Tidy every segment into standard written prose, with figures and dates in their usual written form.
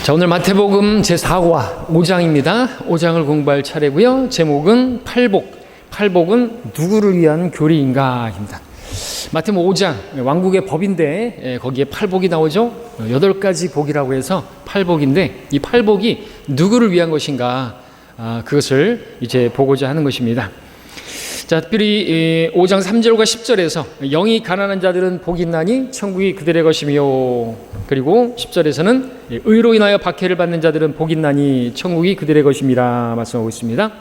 자, 오늘 마태복음 제4과 5장입니다. 5장을 공부할 차례고요. 제목은 팔복은 누구를 위한 교리인가입니다. 마태복음 5장, 왕국의 법인데 거기에 팔복이 나오죠. 8가지 복이라고 해서 팔복인데 이 팔복이 누구를 위한 것인가, 그것을 이제 보고자 하는 것입니다. 자, 특별히 5장 3절과 10절에서 영이 가난한 자들은 복이 있나니 천국이 그들의 것이며, 그리고 10절에서는 의로 인하여 박해를 받는 자들은 복이 있나니 천국이 그들의 것임이라 말씀하고 있습니다.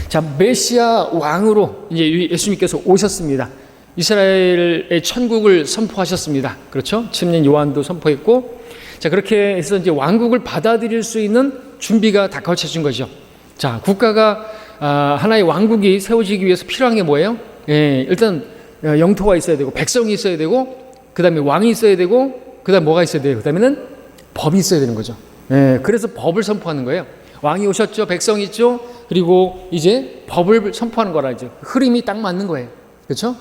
자, 메시아 왕으로 이제 예수님께서 오셨습니다. 이스라엘의 천국을 선포하셨습니다. 그렇죠? 침례 요한도 선포했고, 자, 그렇게 해서 이제 왕국을 받아들일 수 있는 준비가 다 거쳐진 거죠. 자, 국가가 하나의 왕국이 세워지기 위해서 필요한 게 뭐예요? 일단 영토가 있어야 되고, 백성이 있어야 되고, 그 다음에 왕이 있어야 되고, 그 다음에 뭐가 있어야 돼요? 그 다음에는 법이 있어야 되는 거죠. 그래서 법을 선포하는 거예요. 왕이 오셨죠, 백성이 있죠, 그리고 이제 법을 선포하는 거라죠. 흐름이 딱 맞는 거예요. 그렇죠?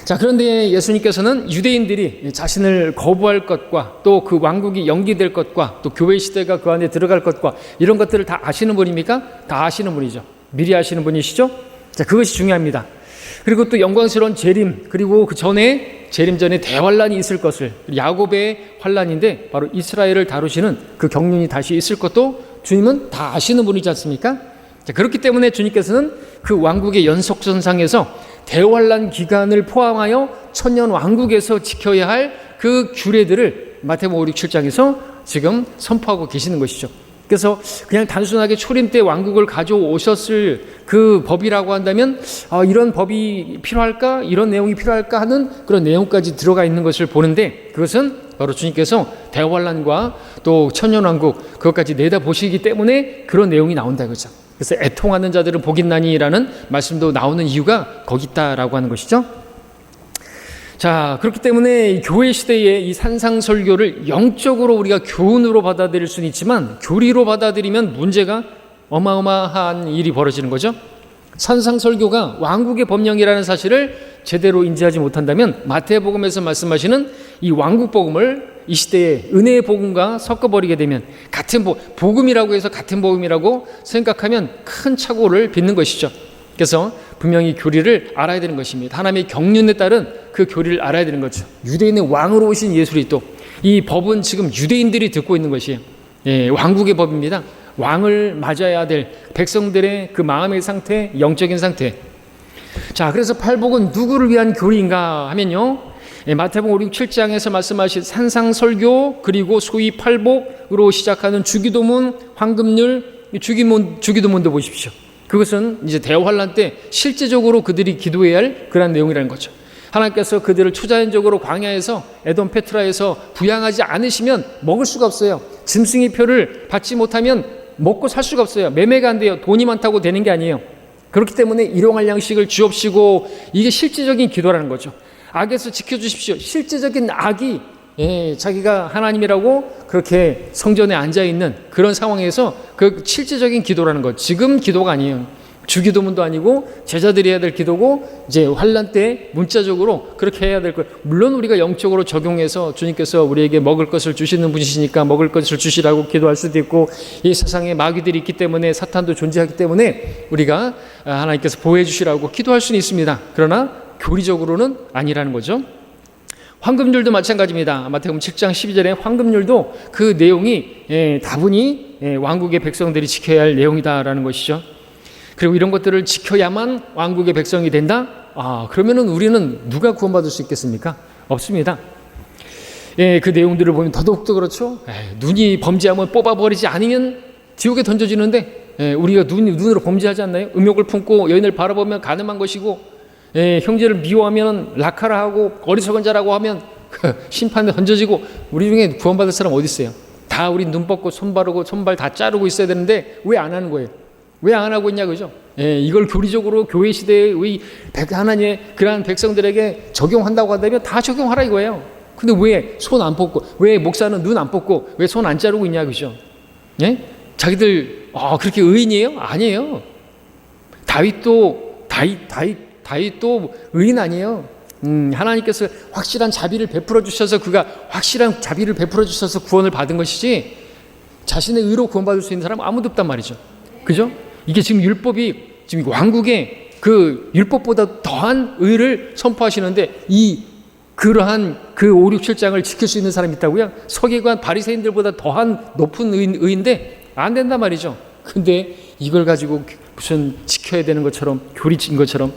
자, 그런데 예수님께서는 유대인들이 자신을 거부할 것과 또 그 왕국이 연기될 것과 또 교회 시대가 그 안에 들어갈 것과 이런 것들을 다 아시는 분입니까? 다 아시는 분이죠. 미리 아시는 분이시죠? 자, 그것이 중요합니다. 그리고 또 영광스러운 재림, 그리고 그 전에 재림 전에 대환란이 있을 것을, 야곱의 환란인데 바로 이스라엘을 다루시는 그 경륜이 다시 있을 것도 주님은 다 아시는 분이지 않습니까? 자, 그렇기 때문에 주님께서는 그 왕국의 연속선상에서 대환란 기간을 포함하여 천년 왕국에서 지켜야 할 그 규례들을 마태복음 5, 6, 7장에서 지금 선포하고 계시는 것이죠. 그래서 그냥 단순하게 초림 때 왕국을 가져오셨을 그 법이라고 한다면 이런 법이 필요할까? 이런 내용이 필요할까? 하는 그런 내용까지 들어가 있는 것을 보는데, 그것은 바로 주님께서 대환란과 또 천년왕국 그것까지 내다보시기 때문에 그런 내용이 나온다 이거죠. 그래서 애통하는 자들은 복이 있나니라는 말씀도 나오는 이유가 거기 있다라고 하는 것이죠. 자, 그렇기 때문에 교회 시대의 이 산상설교를 영적으로 우리가 교훈으로 받아들일 수는 있지만 교리로 받아들이면 문제가 어마어마한 일이 벌어지는 거죠. 산상설교가 왕국의 법령이라는 사실을 제대로 인지하지 못한다면 마태복음에서 말씀하시는 이 왕국복음을 이 시대의 은혜의 복음과 섞어버리게 되면, 같은 복음이라고 해서 같은 복음이라고 생각하면 큰 착오를 빚는 것이죠. 그래서 분명히 교리를 알아야 되는 것입니다. 하나님의 경륜에 따른 그 교리를 알아야 되는 거죠. 유대인의 왕으로 오신 예수 그리스도, 이 법은 지금 유대인들이 듣고 있는 것이에요. 왕국의 법입니다. 왕을 맞아야 될 백성들의 그 마음의 상태, 영적인 상태. 자, 그래서 팔복은 누구를 위한 교리인가 하면요, 마태복음 5, 6, 7장에서 말씀하신 산상설교, 그리고 소위 팔복으로 시작하는 주기도문, 황금률, 주기도문도 보십시오. 그것은 이제 대환란 때 실제적으로 그들이 기도해야 할 그런 내용이라는 거죠. 하나님께서 그들을 초자연적으로 광야에서 에돔 페트라에서 부양하지 않으시면 먹을 수가 없어요. 짐승의 표를 받지 못하면 먹고 살 수가 없어요. 매매가 안 돼요. 돈이 많다고 되는 게 아니에요. 그렇기 때문에 일용할 양식을 주옵시고, 이게 실제적인 기도라는 거죠. 악에서 지켜주십시오. 실제적인 악이 자기가 하나님이라고 그렇게 성전에 앉아있는 그런 상황에서 그 실제적인 기도라는 것, 지금 기도가 아니에요. 주기도문도 아니고 제자들이 해야 될 기도고, 이제 환란 때 문자적으로 그렇게 해야 될 것. 물론 우리가 영적으로 적용해서 주님께서 우리에게 먹을 것을 주시는 분이시니까 먹을 것을 주시라고 기도할 수도 있고, 이 세상에 마귀들이 있기 때문에, 사탄도 존재하기 때문에 우리가 하나님께서 보호해 주시라고 기도할 수는 있습니다. 그러나 교리적으로는 아니라는 거죠. 황금률도 마찬가지입니다. 마태복음 7장 12절에 황금률도 그 내용이 다분히 왕국의 백성들이 지켜야 할 내용이다라는 것이죠. 그리고 이런 것들을 지켜야만 왕국의 백성이 된다? 그러면은 우리는 누가 구원받을 수 있겠습니까? 없습니다. 그 내용들을 보면 더더욱더 그렇죠. 눈이 범죄하면 뽑아버리지 않으면 지옥에 던져지는데, 우리가 눈으로 범죄하지 않나요? 음욕을 품고 여인을 바라보면 가늠한 것이고, 형제를 미워하면 라카라 하고 어리석은 자라고 하면 심판에 던져지고, 우리 중에 구원받을 사람 어디 있어요? 다 우리 눈 뻗고 손 바르고 손발 다 자르고 있어야 되는데 왜 안 하는 거예요? 왜 안 하고 있냐, 그죠? 이걸 교리적으로 교회 시대의 하나님의 그러한 백성들에게 적용한다고 한다면 다 적용하라 이거예요. 근데 왜 손 안 뽑고, 왜 목사는 눈 안 뽑고, 왜 손 안 자르고 있냐, 그죠? 자기들 그렇게 의인이에요? 아니에요. 다윗도 의인 아니에요. 하나님께서 확실한 자비를 베풀어 주셔서 그가 확실한 자비를 베풀어 주셔서 구원을 받은 것이지 자신의 의로 구원받을 수 있는 사람은 아무도 없단 말이죠. 그죠? 이게 지금 율법이 지금 왕국의 그 율법보다 더한 의를 선포하시는데 그러한 그 5, 6, 7장을 지킬 수 있는 사람이 있다고요? 서기관 바리새인들보다 더한 높은 의인데 안 된단 말이죠. 근데 이걸 가지고 무슨 지켜야 되는 것처럼 교리인 것처럼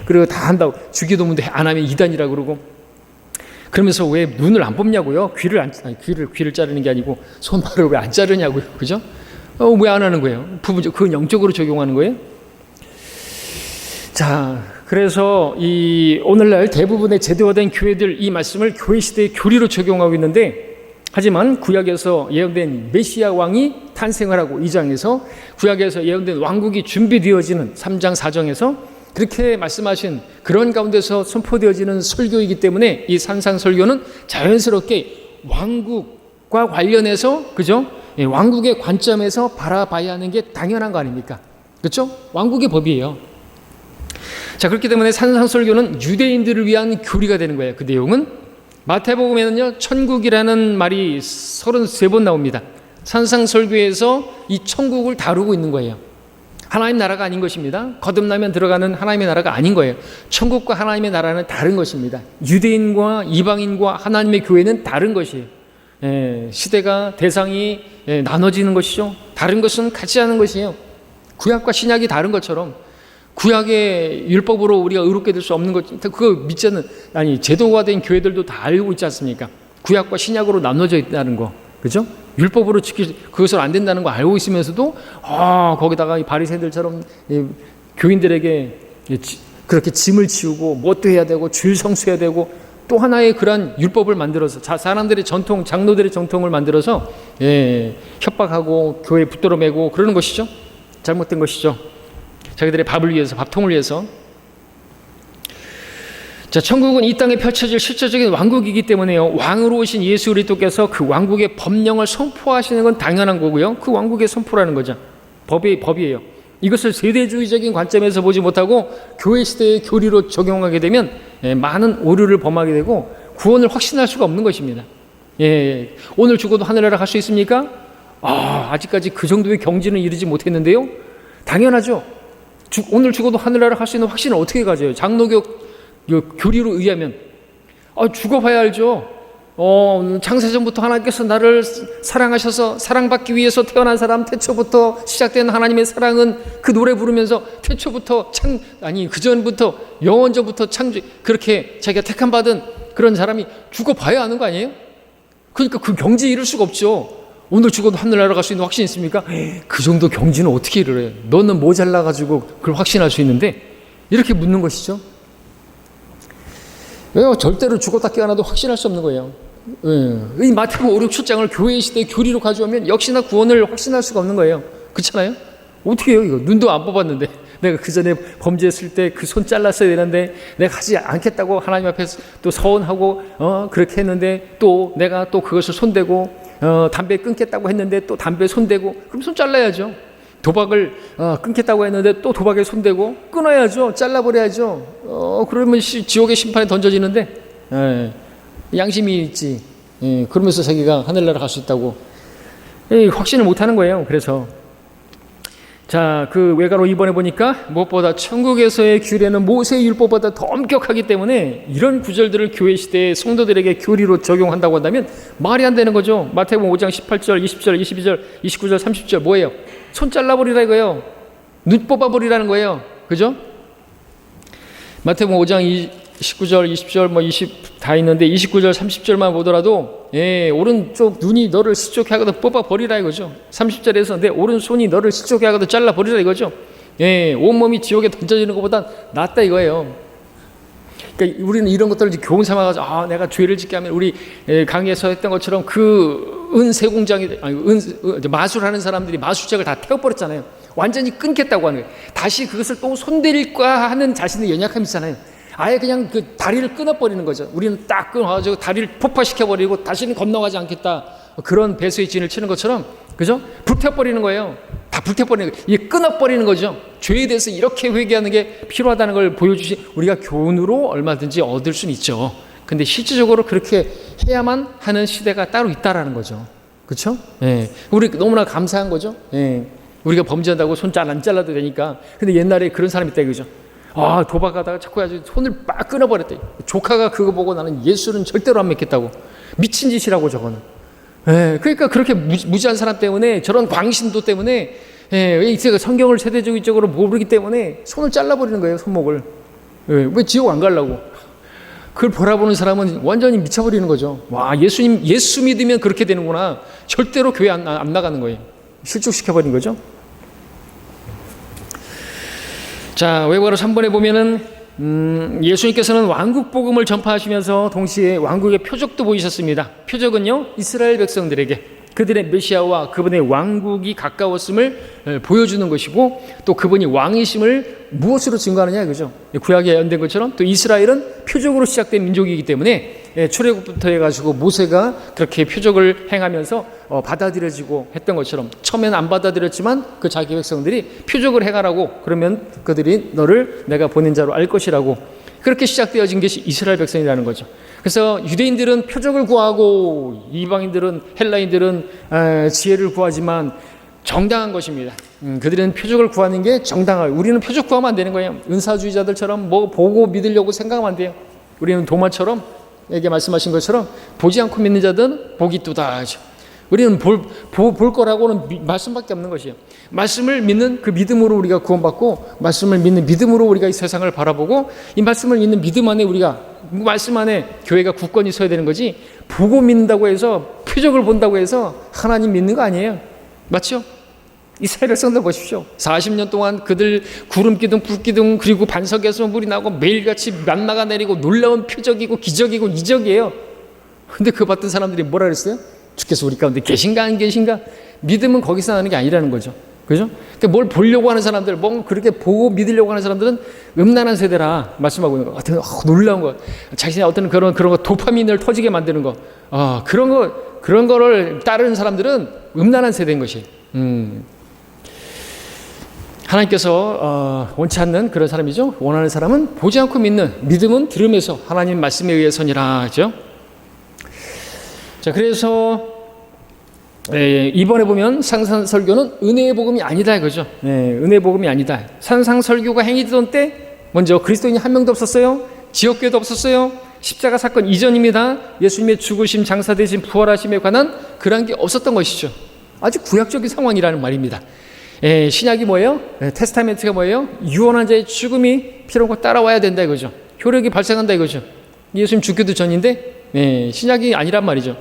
그리고 다 한다고 주기도문도 안 하면 이단이라고 그러고 그러면서 왜 눈을 안 뽑냐고요? 귀를 자르는 게 아니고 손발을 왜 안 자르냐고요? 그죠? 왜 안 하는 거예요? 그건 영적으로 적용하는 거예요? 자, 그래서 오늘날 대부분의 제도화된 교회들 이 말씀을 교회 시대의 교리로 적용하고 있는데 하지만 구약에서 예언된 메시아 왕이 탄생을 하고 2장에서 구약에서 예언된 왕국이 준비되어지는 3장 4장에서 그렇게 말씀하신 그런 가운데서 선포되어지는 설교이기 때문에 이 산상설교는 자연스럽게 왕국과 관련해서 그죠? 왕국의 관점에서 바라봐야 하는 게 당연한 거 아닙니까? 그렇죠? 왕국의 법이에요. 자, 그렇기 때문에 산상설교는 유대인들을 위한 교리가 되는 거예요. 그 내용은 마태복음에는요, 천국이라는 말이 33번 나옵니다. 산상설교에서 이 천국을 다루고 있는 거예요. 하나님 나라가 아닌 것입니다. 거듭나면 들어가는 하나님의 나라가 아닌 거예요. 천국과 하나님의 나라는 다른 것입니다. 유대인과 이방인과 하나님의 교회는 다른 것이에요. 시대가 대상이 나눠지는 것이죠. 다른 것은 같이 하는 것이에요. 구약과 신약이 다른 것처럼 구약의 율법으로 우리가 의롭게 될 수 없는 것, 그거 믿지는 제도화된 교회들도 다 알고 있지 않습니까? 구약과 신약으로 나눠져 있다는 거, 그죠? 율법으로 그것을 안 된다는 거 알고 있으면서도 거기다가 이 바리새인들처럼 교인들에게 그렇게 짐을 지우고 뭣도 해야 되고 줄 성수해야 되고 또 하나의 그런 율법을 만들어서 사람들의 전통, 장로들의 정통을 만들어서 협박하고 교회에 붙들어 매고 그러는 것이죠. 잘못된 것이죠. 자기들의 밥을 위해서, 밥통을 위해서. 자, 천국은 이 땅에 펼쳐질 실제적인 왕국이기 때문에요. 왕으로 오신 예수 그리스도께서 그 왕국의 법령을 선포하시는 건 당연한 거고요. 그 왕국의 선포라는 거죠. 법이에요. 이것을 세대주의적인 관점에서 보지 못하고 교회 시대의 교리로 적용하게 되면 많은 오류를 범하게 되고 구원을 확신할 수가 없는 것입니다. 오늘 죽어도 하늘나라 갈 수 있습니까? 아직까지 그 정도의 경지는 이르지 못했는데요. 당연하죠. 오늘 죽어도 하늘나라 갈 수 있는 확신을 어떻게 가져요? 장로교 교리로 의하면 죽어봐야 알죠. 창세전부터 하나님께서 나를 사랑하셔서 사랑받기 위해서 태어난 사람, 태초부터 시작된 하나님의 사랑은 그 노래 부르면서 태초부터 그전부터 영원전부터 그렇게 자기가 택함 받은 그런 사람이 죽어봐야 아는 거 아니에요? 그러니까 그 경지에 이를 수가 없죠. 오늘 죽어도 하늘나라 갈 수 있는 확신이 있습니까? 그 정도 경지는 어떻게 이르래? 너는 모자라가지고 그걸 확신할 수 있는데 이렇게 묻는 것이죠. 왜요? 절대로 죽었다 깨어나도 확신할 수 없는 거예요. 이 마태복음 5, 6, 7장을 교회 시대의 교리로 가져오면 역시나 구원을 확신할 수가 없는 거예요. 그렇잖아요? 어떻게 해요? 이거 눈도 안 뽑았는데 내가 그 전에 범죄했을 때 그 손 잘랐어야 되는데 내가 하지 않겠다고 하나님 앞에서 또 서원하고 그렇게 했는데 또 내가 또 그것을 손대고 담배 끊겠다고 했는데 또 담배 손대고 그럼 손 잘라야죠. 도박을 끊겠다고 했는데 또 도박에 손대고 끊어야죠. 잘라버려야죠. 그러면 지옥의 심판에 던져지는데 양심이 있지. 그러면서 자기가 하늘나라 갈 수 있다고 확신을 못하는 거예요. 그래서 자, 그 외가로 이번에 보니까 무엇보다 천국에서의 규례는 모세의 율법보다 더 엄격하기 때문에 이런 구절들을 교회 시대의 성도들에게 교리로 적용한다고 한다면 말이 안 되는 거죠. 마태복음 5장 18절, 20절, 22절, 29절, 30절 뭐예요? 손 잘라버리라 이거예요. 눈 뽑아버리라는 거예요. 그죠? 마태복음 5장 19절, 20절, 20 다 있는데 29절, 30절만 보더라도 오른쪽 눈이 너를 실족해 하거든 뽑아버리라 이거죠. 30절에서 내 오른손이 너를 실족해 하거든 잘라버리라 이거죠. 온몸이 지옥에 던져지는 것보다 낫다 이거예요. 그러니까 우리는 이런 것들을 교훈 삼아가지고 내가 죄를 짓게 하면 우리 강의에서 했던 것처럼 그 은세공장이 마술하는 사람들이 마술책을 다 태워버렸잖아요. 완전히 끊겠다고 하는 거예요. 다시 그것을 또 손댈까 하는 자신의 연약함이 있잖아요. 아예 그냥 그 다리를 끊어버리는 거죠. 우리는 딱 끊어가지고 다리를 폭파시켜버리고 다시는 건너가지 않겠다. 그런 배수의 진을 치는 것처럼, 그죠? 불태워버리는 거예요. 다 불태워버리는 거예요. 이게 끊어버리는 거죠. 죄에 대해서 이렇게 회개하는 게 필요하다는 걸 보여주시, 우리가 교훈으로 얼마든지 얻을 수는 있죠. 근데 실질적으로 그렇게 해야만 하는 시대가 따로 있다라는 거죠. 그렇죠? 예. 우리 너무나 감사한 거죠. 예. 우리가 범죄한다고 손 안 잘라도 되니까. 근데 옛날에 그런 사람이 있다 이거죠. 아, 도박하다가 자꾸 아주 손을 빡 끊어버렸대. 조카가 그거 보고 나는 예수는 절대로 안 믿겠다고. 미친 짓이라고 저거는. 예. 그러니까 그렇게 무지한 사람 때문에, 저런 광신도 때문에, 예, 성경을 세대적으로 모르기 때문에 손을 잘라버리는 거예요, 손목을. 예. 왜 지옥 안 가려고? 그걸 바라보는 사람은 완전히 미쳐버리는 거죠. 와, 예수 믿으면 그렇게 되는구나. 절대로 교회 안 나가는 거예요. 실족시켜버린 거죠. 자, 외국어로 3번에 보면은 예수님께서는 왕국 복음을 전파하시면서 동시에 왕국의 표적도 보이셨습니다. 표적은요, 이스라엘 백성들에게 그들의 메시아와 그분의 왕국이 가까웠음을 보여주는 것이고, 또 그분이 왕이심을 무엇으로 증거하느냐 이거죠. 구약에 예언된 것처럼 또 이스라엘은 표적으로 시작된 민족이기 때문에 출애굽부터 해가지고 모세가 그렇게 표적을 행하면서 받아들여지고 했던 것처럼, 처음에는 안 받아들였지만 그 자기 백성들이 표적을 행하라고 그러면 그들이 너를 내가 보낸 자로 알 것이라고, 그렇게 시작되어진 것이 이스라엘 백성이라는 거죠. 그래서 유대인들은 표적을 구하고 이방인들은, 헬라인들은 지혜를 구하지만 정당한 것입니다. 그들은 표적을 구하는 게 정당하고, 우리는 표적 구하면 안 되는 거예요. 은사주의자들처럼 뭐 보고 믿으려고 생각하면 안 돼요. 우리는 도마처럼, 에게 말씀하신 것처럼 보지 않고 믿는 자들은 복이 또다하죠. 우리는 볼 거라고는 말씀밖에 없는 것이에요. 말씀을 믿는 그 믿음으로 우리가 구원받고, 말씀을 믿는 믿음으로 우리가 이 세상을 바라보고, 이 말씀을 믿는 믿음 안에 우리가, 말씀 안에 교회가 굳건히 서야 되는 거지, 보고 믿는다고 해서, 표적을 본다고 해서 하나님 믿는 거 아니에요. 맞죠? 이스라엘 백성들 보십시오. 40년 동안 그들 구름기둥, 불기둥, 그리고 반석에서 물이 나고 매일같이 만나가 내리고 놀라운 표적이고 기적이고 이적이에요. 근데 그거 봤던 사람들이 뭐라 그랬어요? 주께서 우리 가운데 계신가 안 계신가? 믿음은 거기서 나는 게 아니라는 거죠. 그죠? 그러니까 뭘 보려고 하는 사람들, 뭐 그렇게 보고 믿으려고 하는 사람들은 음란한 세대라 말씀하고 있는 거. 어떤 놀라운 거, 자신의 어떤 그런 거, 도파민을 터지게 만드는 거, 그런 거를 따르는 사람들은 음란한 세대인 것이. 하나님께서 원치 않는 그런 사람이죠. 원하는 사람은 보지 않고 믿는, 믿음은 들음에서 하나님 말씀에 의해서니라 하죠. 자, 그래서 이번에 보면 상상설교는 은혜의 복음이 아니다 이거죠. 은혜의 복음이 아니다. 상상설교가 행해지던 때 먼저 그리스도인이 한 명도 없었어요. 지역교회도 없었어요. 십자가 사건 이전입니다. 예수님의 죽으심, 장사되심, 부활하심에 관한 그런 게 없었던 것이죠. 아주 구약적인 상황이라는 말입니다. 신약이 뭐예요? 테스타멘트가 뭐예요? 유언한 자의 죽음이 필요하고 따라와야 된다 이거죠. 효력이 발생한다 이거죠. 예수님 죽기도 전인데 신약이 아니란 말이죠.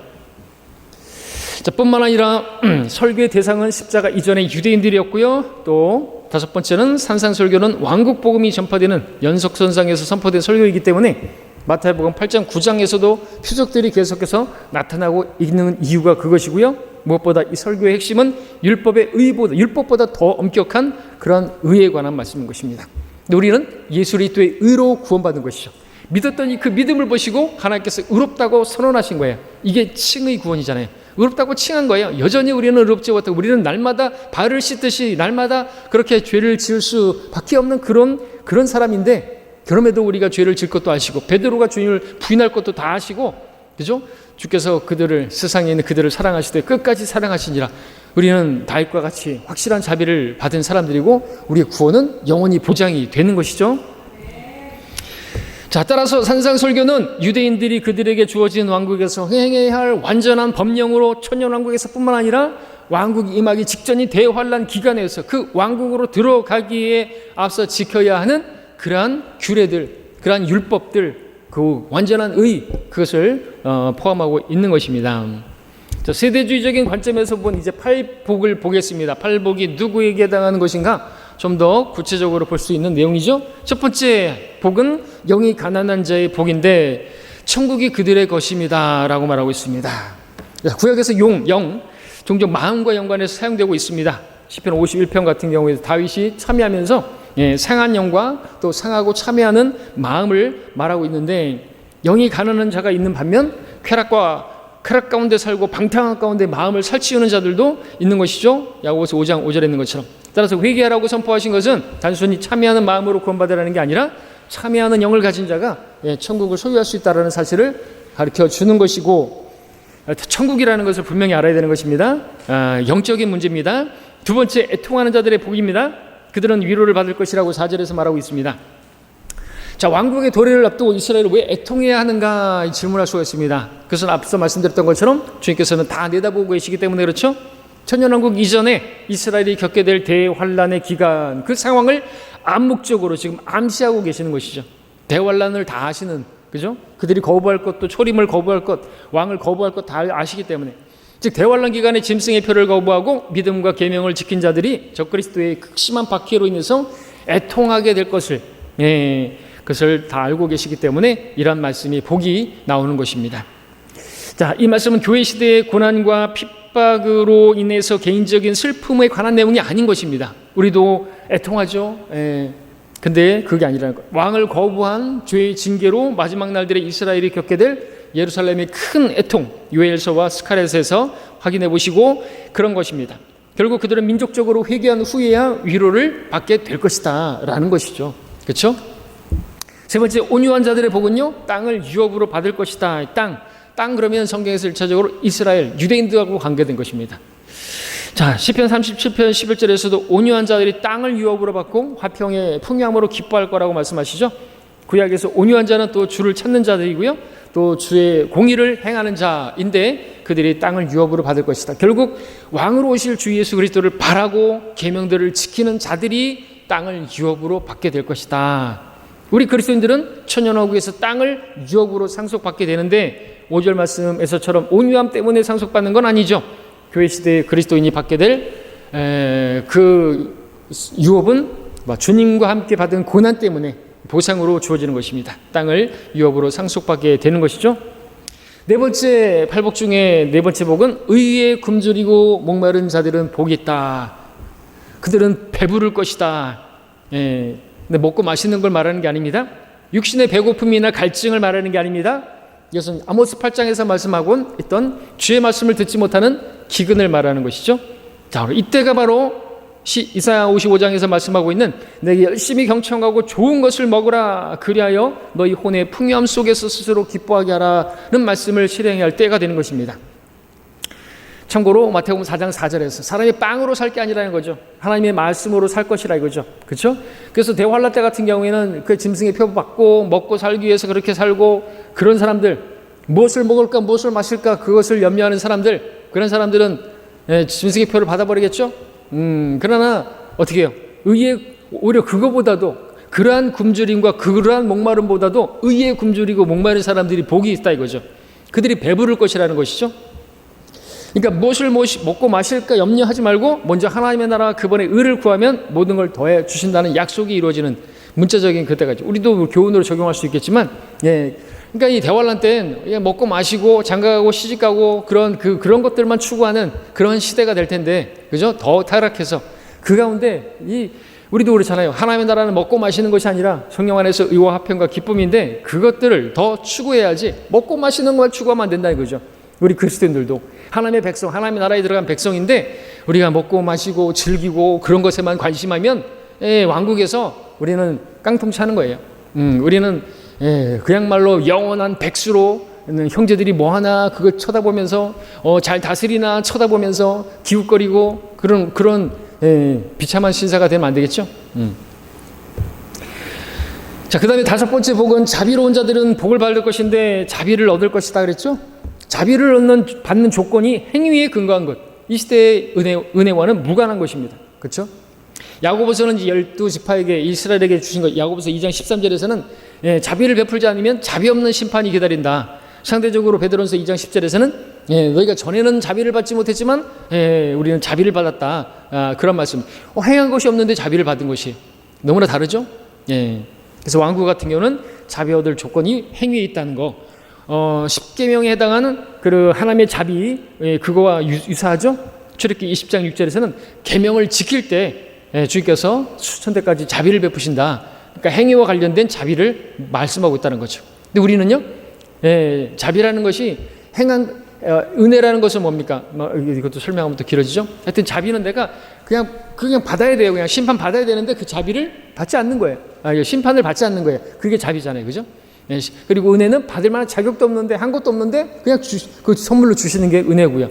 자, 뿐만 아니라 설교의 대상은 십자가 이전의 유대인들이었고요. 또 다섯 번째는 산상설교는 왕국 복음이 전파되는 연속선상에서 선포된 설교이기 때문에 마태복음 8장 9장에서도 표적들이 계속해서 나타나고 있는 이유가 그것이고요. 무엇보다 이 설교의 핵심은 율법보다 더 엄격한 그런 의에 관한 말씀인 것입니다. 근데 우리는 예수 그리스도의 의로 구원받은 것이죠. 믿었더니 그 믿음을 보시고 하나님께서 의롭다고 선언하신 거예요. 이게 칭의 구원이잖아요. 의롭다고 칭한 거예요. 여전히 우리는 의롭지 못하고, 우리는 날마다 발을 씻듯이 날마다 그렇게 죄를 지을 수밖에 없는 그런 사람인데, 그럼에도 우리가 죄를 질 것도 아시고, 베드로가 주님을 부인할 것도 다 아시고, 그죠? 주께서 세상에 있는 그들을 사랑하시되 끝까지 사랑하시니라. 우리는 다윗과 같이 확실한 자비를 받은 사람들이고, 우리의 구원은 영원히 보장이 되는 것이죠. 자, 따라서 산상설교는 유대인들이 그들에게 주어진 왕국에서 행해야 할 완전한 법령으로 천년왕국에서 뿐만 아니라 왕국이 임하기 직전인 대환란 기간에서 그 왕국으로 들어가기에 앞서 지켜야 하는 그러한 규례들, 그러한 율법들, 그 완전한 의, 그것을 포함하고 있는 것입니다. 자, 세대주의적인 관점에서 본 이제 팔복을 보겠습니다. 팔복이 누구에게 해당하는 것인가? 좀 더 구체적으로 볼 수 있는 내용이죠. 첫 번째 복은 영이 가난한 자의 복인데 천국이 그들의 것입니다 라고 말하고 있습니다. 구약에서 영, 종종 마음과 연관해서 사용되고 있습니다. 시편 51편 같은 경우에 다윗이 참여하면서 상한 영과 또 상하고 참여하는 마음을 말하고 있는데, 영이 가난한 자가 있는 반면 쾌락과 쾌락 가운데 살고 방탕한 가운데 마음을 살찌우는 자들도 있는 것이죠. 야고보서 5장 5절에 있는 것처럼. 따라서 회개하라고 선포하신 것은 단순히 참여하는 마음으로 구원받으라는 게 아니라 참여하는 영을 가진 자가 천국을 소유할 수 있다는 사실을 가르쳐 주는 것이고, 천국이라는 것을 분명히 알아야 되는 것입니다. 영적인 문제입니다. 두 번째, 애통하는 자들의 복입니다. 그들은 위로를 받을 것이라고 4절에서 말하고 있습니다. 자, 왕국의 도래를 앞두고 이스라엘을 왜 애통해야 하는가 질문할 수가 있습니다. 그것은 앞서 말씀드렸던 것처럼 주님께서는 다 내다보고 계시기 때문에 그렇죠. 천년왕국 이전에 이스라엘이 겪게 될 대환란의 기간, 그 상황을 암묵적으로 지금 암시하고 계시는 것이죠. 대환란을 다 아시는, 그죠? 그들이 거부할 것도, 초림을 거부할 것, 왕을 거부할 것 다 아시기 때문에, 즉 대환란 기간에 짐승의 표를 거부하고 믿음과 계명을 지킨 자들이 적그리스도의 극심한 박해로 인해서 애통하게 될 것을, 그것을 다 알고 계시기 때문에 이런 말씀이 복이 나오는 것입니다. 자, 이 말씀은 교회 시대의 고난과 핍박으로 인해서 개인적인 슬픔에 관한 내용이 아닌 것입니다. 우리도 애통하죠. 근데 그게 아니라는 것. 왕을 거부한 죄의 징계로 마지막 날들에 이스라엘이 겪게 될 예루살렘의 큰 애통, 요엘서와 스가랴서에서 확인해 보시고 그런 것입니다. 결국 그들은 민족적으로 회개한 후에야 위로를 받게 될 것이다 라는 것이죠. 그렇죠? 세 번째, 온유한 자들의 복은요, 땅을 유업으로 받을 것이다. 땅 그러면 성경에서 1차적으로 이스라엘, 유대인들하고 관계된 것입니다. 자, 시편 37편 11절에서도 온유한 자들이 땅을 유업으로 받고 화평의 풍요함으로 기뻐할 거라고 말씀하시죠. 구약에서 온유한 자는 또 주를 찾는 자들이고요, 또 주의 공의를 행하는 자인데 그들이 땅을 유업으로 받을 것이다. 결국 왕으로 오실 주 예수 그리스도를 바라고 계명들을 지키는 자들이 땅을 유업으로 받게 될 것이다. 우리 그리스도인들은 천년왕국에서 땅을 유업으로 상속받게 되는데 5절 말씀에서처럼 온유함 때문에 상속받는 건 아니죠. 교회 시대의 그리스도인이 받게 될 그 유업은 주님과 함께 받은 고난 때문에 보상으로 주어지는 것입니다. 땅을 유업으로 상속받게 되는 것이죠. 네 번째 팔복 중에 네 번째 복은 의에 굶주리고 목마른 자들은 복이 있다. 그들은 배부를 것이다. 근데 먹고 마시는 걸 말하는 게 아닙니다. 육신의 배고픔이나 갈증을 말하는 게 아닙니다. 이것은 아모스 8장에서 말씀하고 있던 주의 말씀을 듣지 못하는 기근을 말하는 것이죠. 자, 이때가 바로 이사야 55장에서 말씀하고 있는 내게 열심히 경청하고 좋은 것을 먹으라 그리하여 너희 혼의 풍요함 속에서 스스로 기뻐하게 하라는 말씀을 실행해야 할 때가 되는 것입니다. 참고로 마태복음 4장 4절에서 사람이 빵으로 살 게 아니라는 거죠. 하나님의 말씀으로 살 것이라 이거죠. 그렇죠? 그래서 대환란 때 같은 경우에는 그 짐승의 표 받고 먹고 살기 위해서 그렇게 살고 그런 사람들, 무엇을 먹을까 무엇을 마실까 그것을 염려하는 사람들, 그런 사람들은 짐승의 표를 받아버리겠죠. 그러나 어떻게 해요? 오히려 그거보다도 그러한 굶주림과 그러한 목마름보다도 의에 굶주리고 목마른 사람들이 복이 있다 이거죠. 그들이 배부를 것이라는 것이죠. 그러니까 무엇을 먹고 마실까 염려하지 말고 먼저 하나님의 나라와 그분의 의를 구하면 모든 걸 더해 주신다는 약속이 이루어지는 문자적인 그때까지 우리도 교훈으로 적용할 수 있겠지만, 그러니까 이 대환란 때는 먹고 마시고 장가가고 시집가고 그런 것들만 추구하는 그런 시대가 될 텐데, 그죠? 더 타락해서 그 가운데 우리도 그렇잖아요. 하나님의 나라는 먹고 마시는 것이 아니라 성령 안에서 의와 화평과 기쁨인데 그것들을 더 추구해야지 먹고 마시는 걸 추구하면 안 된다 이거죠. 우리 그리스도인들도 하나님의 백성, 하나님의 나라에 들어간 백성인데 우리가 먹고 마시고 즐기고 그런 것에만 관심하면 왕국에서 우리는 깡통차는 거예요. 우리는 그야말로 영원한 백수로 형제들이 뭐하나 그걸 쳐다보면서 잘 다스리나 쳐다보면서 기웃거리고 그런 비참한 신사가 되면 안 되겠죠. 자, 그 다음에 다섯 번째 복은 자비로운 자들은 복을 받을 것인데 자비를 얻을 것이다 그랬죠. 자비를 받는 조건이 행위에 근거한 것. 이 시대의 은혜와는 무관한 것입니다. 그렇죠? 야고보서는 12지파에게 이스라엘에게 주신 것, 야고보서 2장 13절에서는 자비를 베풀지 않으면 자비 없는 심판이 기다린다. 상대적으로 베드로전서 2장 10절에서는 너희가 전에는 자비를 받지 못했지만 우리는 자비를 받았다. 그런 말씀. 행한 것이 없는데 자비를 받은 것이 너무나 다르죠? 그래서 왕국 같은 경우는 자비 얻을 조건이 행위에 있다는 거. 10계명에 해당하는 그 하나님의 자비, 그거와 유사하죠? 출애굽기 20장 6절에서는 계명을 지킬 때 주님께서 수천대까지 자비를 베푸신다. 그러니까 행위와 관련된 자비를 말씀하고 있다는 거죠. 근데 우리는요, 자비라는 것이 은혜라는 것은 뭡니까? 이것도 설명하면 또 길어지죠. 하여튼 자비는 내가 그냥 받아야 돼요. 그냥 심판 받아야 되는데 그 자비를 받지 않는 거예요. 심판을 받지 않는 거예요. 그게 자비잖아요, 그죠? 그리고 은혜는 받을 만한 자격도 없는데 한 것도 없는데 그냥 그 선물로 주시는 게 은혜고요.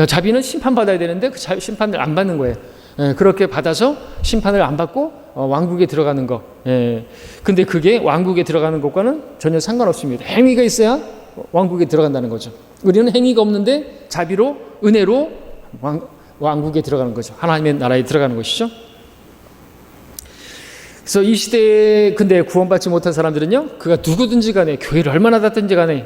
자비는 심판 받아야 되는데 그 심판을 안 받는 거예요. 그렇게 받아서 심판을 안 받고 왕국에 들어가는 거. 근데 그게 왕국에 들어가는 것과는 전혀 상관없습니다. 행위가 있어야 왕국에 들어간다는 거죠. 우리는 행위가 없는데 자비로 은혜로 왕국에 들어가는 거죠. 하나님의 나라에 들어가는 것이죠. 그래서 이 시대에 근데 구원받지 못한 사람들은요, 그가 누구든지 간에 교회를 얼마나 닫든지 간에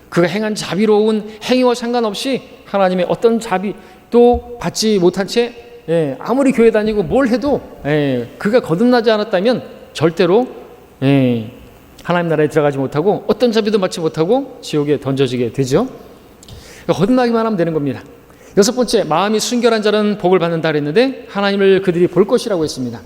그가 행한 자비로운 행위와 상관없이 하나님의 어떤 자비도 받지 못한 채 아무리 교회 다니고 뭘 해도 그가 거듭나지 않았다면 절대로 하나님 나라에 들어가지 못하고 어떤 자비도 받지 못하고 지옥에 던져지게 되죠. 거듭나기만 하면 되는 겁니다. 여섯 번째, 마음이 순결한 자는 복을 받는다 그랬는데 하나님을 그들이 볼 것이라고 했습니다.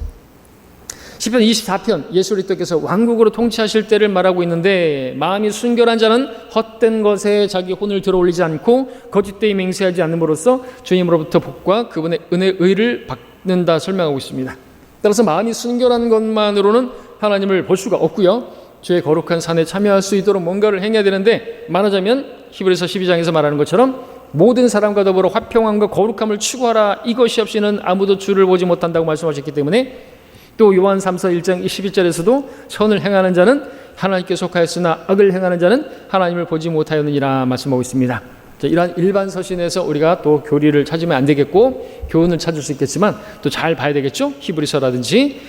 시편 24편 예수 그리스도께서 왕국으로 통치하실 때를 말하고 있는데 마음이 순결한 자는 헛된 것에 자기 혼을 들어올리지 않고 거짓되이 맹세하지 않음으로써 주님으로부터 복과 그분의 의를 받는다 설명하고 있습니다. 따라서 마음이 순결한 것만으로는 하나님을 볼 수가 없고요. 주의 거룩한 산에 참여할 수 있도록 뭔가를 행해야 되는데 말하자면 히브리서 12장에서 말하는 것처럼 모든 사람과 더불어 화평함과 거룩함을 추구하라. 이것이 없이는 아무도 주를 보지 못한다고 말씀하셨기 때문에 또 요한 3서 1장 11절에서도 선을 행하는 자는 하나님께 속하였으나 악을 행하는 자는 하나님을 보지 못하였느니라 말씀하고 있습니다. 이러한 일반 서신에서 우리가 또 교리를 찾으면 안 되겠고 교훈을 찾을 수 있겠지만 또 잘 봐야 되겠죠. 히브리서라든지.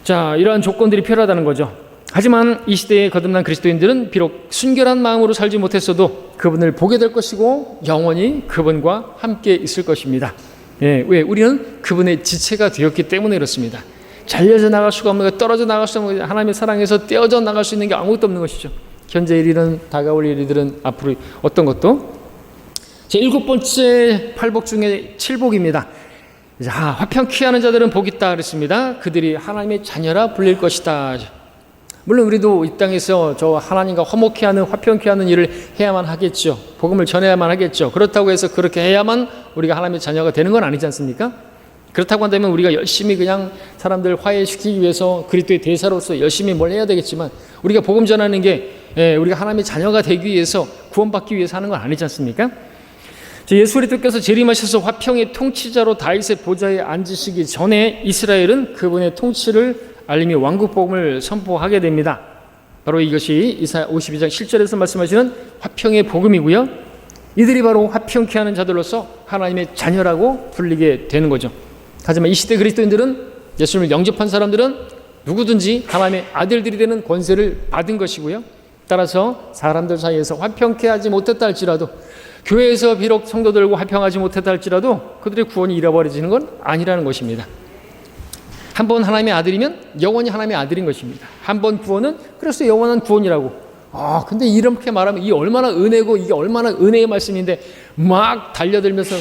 자, 이러한 조건들이 필요하다는 거죠. 하지만 이 시대에 거듭난 그리스도인들은 비록 순결한 마음으로 살지 못했어도 그분을 보게 될 것이고 영원히 그분과 함께 있을 것입니다. 왜? 우리는 그분의 지체가 되었기 때문에 그렇습니다. 잘려져 나갈 수가 없는 것, 떨어져 나갈 수 없는 것, 하나님의 사랑에서 떼어져 나갈 수 있는 게 아무것도 없는 것이죠. 현재 일이든 다가올 일이든 앞으로 어떤 것도. 제 7번째 팔복 중에 7복입니다. 화평케 하는 자들은 복이 있다 그랬습니다. 그들이 하나님의 자녀라 불릴 것이다. 물론 우리도 이 땅에서 저 하나님과 화목케 하는 화평케 하는 일을 해야만 하겠죠. 복음을 전해야만 하겠죠. 그렇다고 해서 그렇게 해야만 우리가 하나님의 자녀가 되는 건 아니지 않습니까? 그렇다고 한다면 우리가 열심히 그냥 사람들 화해시키기 위해서 그리스도의 대사로서 열심히 뭘 해야 되겠지만 우리가 복음 전하는 게 우리가 하나님의 자녀가 되기 위해서 구원받기 위해서 하는 건 아니지 않습니까? 예수 그리스도께서 재림하셔서 화평의 통치자로 다윗의 보좌에 앉으시기 전에 이스라엘은 그분의 통치를 알림이 왕국 복음을 선포하게 됩니다. 바로 이것이 이사야 52장 7절에서 말씀하시는 화평의 복음이고요. 이들이 바로 화평케 하는 자들로서 하나님의 자녀라고 불리게 되는 거죠. 하지만 이 시대 그리스도인들은 예수님을 영접한 사람들은 누구든지 하나님의 아들들이 되는 권세를 받은 것이고요. 따라서 사람들 사이에서 화평케 하지 못했다 할지라도 교회에서 비록 성도들과 화평하지 못했다 할지라도 그들의 구원이 잃어버려지는 건 아니라는 것입니다. 한 번 하나님의 아들이면 영원히 하나님의 아들인 것입니다. 한 번 구원은 그래서 영원한 구원이라고. 근데 이렇게 말하면 이게 얼마나 은혜고 이게 얼마나 은혜의 말씀인데 막 달려들면서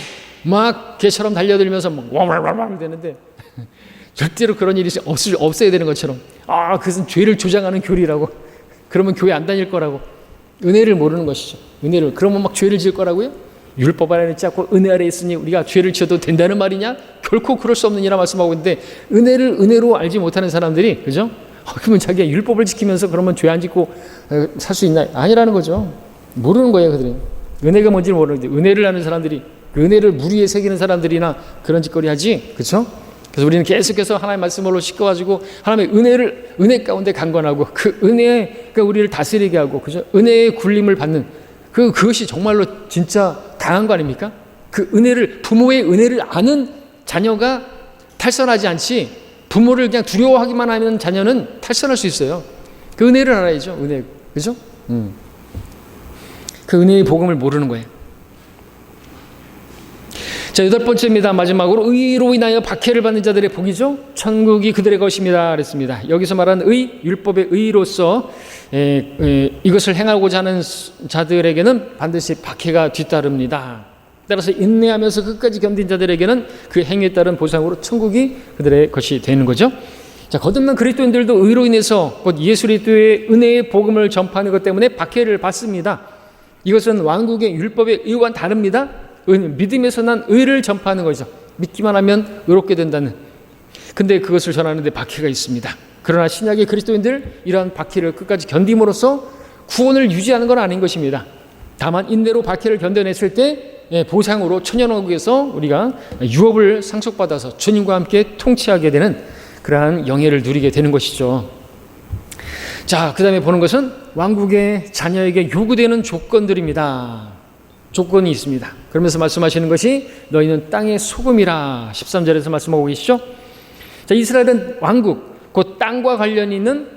막 개처럼 달려들면서 막 와와와와 되는데 절대로 그런 일이 없어야 되는 것처럼 그것은 죄를 조장하는 교리라고. 그러면 교회 안 다닐 거라고. 은혜를 모르는 것이죠. 은혜를. 그러면 막 죄를 지을 거라고요? 율법 아래 있지 않고 은혜 아래 있으니 우리가 죄를 지어도 된다는 말이냐? 결코 그럴 수 없느니라 말씀하고 있는데 은혜를 은혜로 알지 못하는 사람들이 그죠? 그러면 자기가 율법을 지키면서 그러면 죄 안 짓고 살 수 있나? 아니라는 거죠. 모르는 거예요, 그들이. 은혜가 뭔지 모르는데 은혜를 아는 사람들이 그 은혜를 무리에 새기는 사람들이나 그런 짓거리 하지, 그렇죠? 그래서 우리는 계속해서 하나님의 말씀으로 씻겨가지고 하나님의 은혜 가운데 강건하고 그 은혜가 우리를 다스리게 하고 그죠? 은혜의 굴림을 받는 그것이 정말로 진짜 강한 거 아닙니까? 그 은혜를 부모의 은혜를 아는 자녀가 탈선하지 않지 부모를 그냥 두려워하기만 하면 자녀는 탈선할 수 있어요. 그 은혜를 알아야죠. 은혜, 그죠? 그 은혜의 복음을 모르는 거예요. 자, 8번째입니다. 마지막으로 의로 인하여 박해를 받는 자들의 복이죠. 천국이 그들의 것입니다. 그랬습니다. 여기서 말하는 의, 율법의 의로서 이것을 행하고자 하는 자들에게는 반드시 박해가 뒤따릅니다. 따라서 인내하면서 끝까지 견딘 자들에게는 그 행위에 따른 보상으로 천국이 그들의 것이 되는 거죠. 자, 거듭난 그리스도인들도 의로 인해서 곧 예수 그리스도의 은혜의 복음을 전파하는 것 때문에 박해를 받습니다. 이것은 왕국의 율법의 의와는 다릅니다. 믿음에서 난 의를 전파하는 거죠. 믿기만 하면 의롭게 된다는. 근데 그것을 전하는 데 박해가 있습니다. 그러나 신약의 그리스도인들 이러한 박해를 끝까지 견딤으로써 구원을 유지하는 건 아닌 것입니다. 다만 인내로 박해를 견뎌냈을 때 보상으로 천년왕국에서 우리가 유업을 상속받아서 주님과 함께 통치하게 되는 그러한 영예를 누리게 되는 것이죠. 자, 그 다음에 보는 것은 왕국의 자녀에게 요구되는 조건들입니다. 조건이 있습니다. 그러면서 말씀하시는 것이 너희는 땅의 소금이라 13절에서 말씀하고 계시죠. 자, 이스라엘은 왕국, 곧 땅과 관련이 있는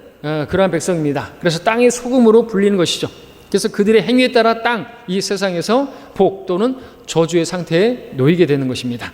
그러한 백성입니다. 그래서 땅의 소금으로 불리는 것이죠. 그래서 그들의 행위에 따라 땅, 이 세상에서 복 또는 저주의 상태에 놓이게 되는 것입니다.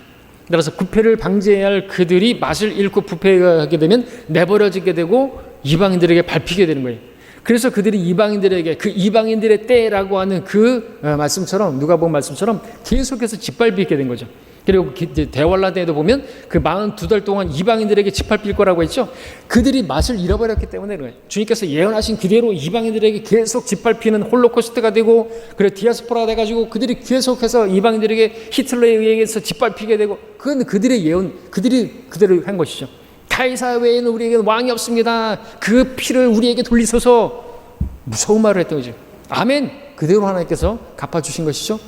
따라서 부패를 방지해야 할 그들이 맛을 잃고 부패하게 되면 내버려지게 되고 이방인들에게 밟히게 되는 거예요. 그래서 그들이 이방인들에게 그 이방인들의 때라고 하는 그 말씀처럼, 누가복음 말씀처럼 계속해서 짓밟히게 된 거죠. 그리고 대환란 때에도 보면 그 42달 동안 이방인들에게 짓밟힐 거라고 했죠. 그들이 맛을 잃어버렸기 때문에 그래요. 주님께서 예언하신 그대로 이방인들에게 계속 짓밟히는 홀로코스트가 되고, 그래 디아스포라가 돼가지고 그들이 계속해서 이방인들에게 히틀러에 의해서 짓밟히게 되고, 그건 그들의 예언, 그들이 그대로 한 것이죠. 카이사 외에는 우리에게는 왕이 없습니다. 그 피를 우리에게 돌리소서. 무서운 말을 했던 거죠. 아멘. 그대로 하나님께서 갚아주신 것이죠.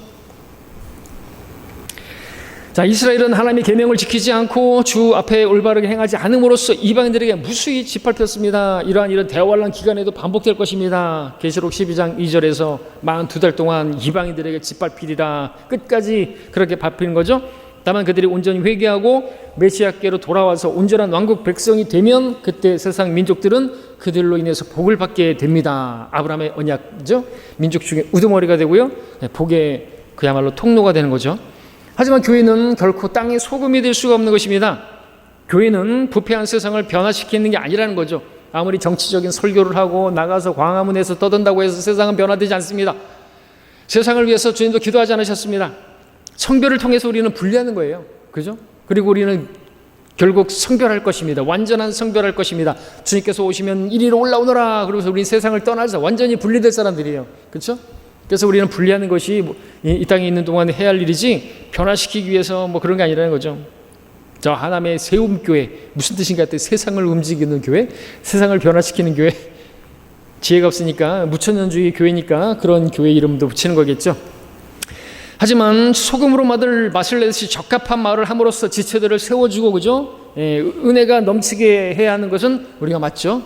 자, 이스라엘은 하나님의 계명을 지키지 않고 주 앞에 올바르게 행하지 않음으로써 이방인들에게 무수히 짓밟혔습니다. 이런 대환란 기간에도 반복될 것입니다. 계시록 12장 2절에서 42달 동안 이방인들에게 짓밟히리라. 끝까지 그렇게 밟히는 거죠. 다만 그들이 온전히 회개하고 메시아께로 돌아와서 온전한 왕국 백성이 되면 그때 세상 민족들은 그들로 인해서 복을 받게 됩니다. 아브라함의 언약이죠. 민족 중에 우두머리가 되고요. 복의 그야말로 통로가 되는 거죠. 하지만 교회는 결코 땅의 소금이 될 수가 없는 것입니다. 교회는 부패한 세상을 변화시키는 게 아니라는 거죠. 아무리 정치적인 설교를 하고 나가서 광화문에서 떠든다고 해서 세상은 변화되지 않습니다. 세상을 위해서 주님도 기도하지 않으셨습니다. 성별을 통해서 우리는 분리하는 거예요. 그죠? 그리고 우리는 결국 성별할 것입니다. 완전한 성별할 것입니다. 주님께서 오시면 이리로 올라오너라. 그러면서 우리는 세상을 떠나서 완전히 분리될 사람들이에요. 그렇죠? 그래서 우리는 분리하는 것이 이 땅에 있는 동안에 해야 할 일이지 변화시키기 위해서 뭐 그런 게 아니라는 거죠. 저 하나님의 세움교회, 무슨 뜻인가 했더니 세상을 움직이는 교회, 세상을 변화시키는 교회. 지혜가 없으니까 무천년주의 교회니까 그런 교회 이름도 붙이는 거겠죠. 하지만 소금으로 맛을 내듯이 적합한 말을 함으로써 지체들을 세워주고, 그죠? 은혜가 넘치게 해야 하는 것은 우리가 맞죠.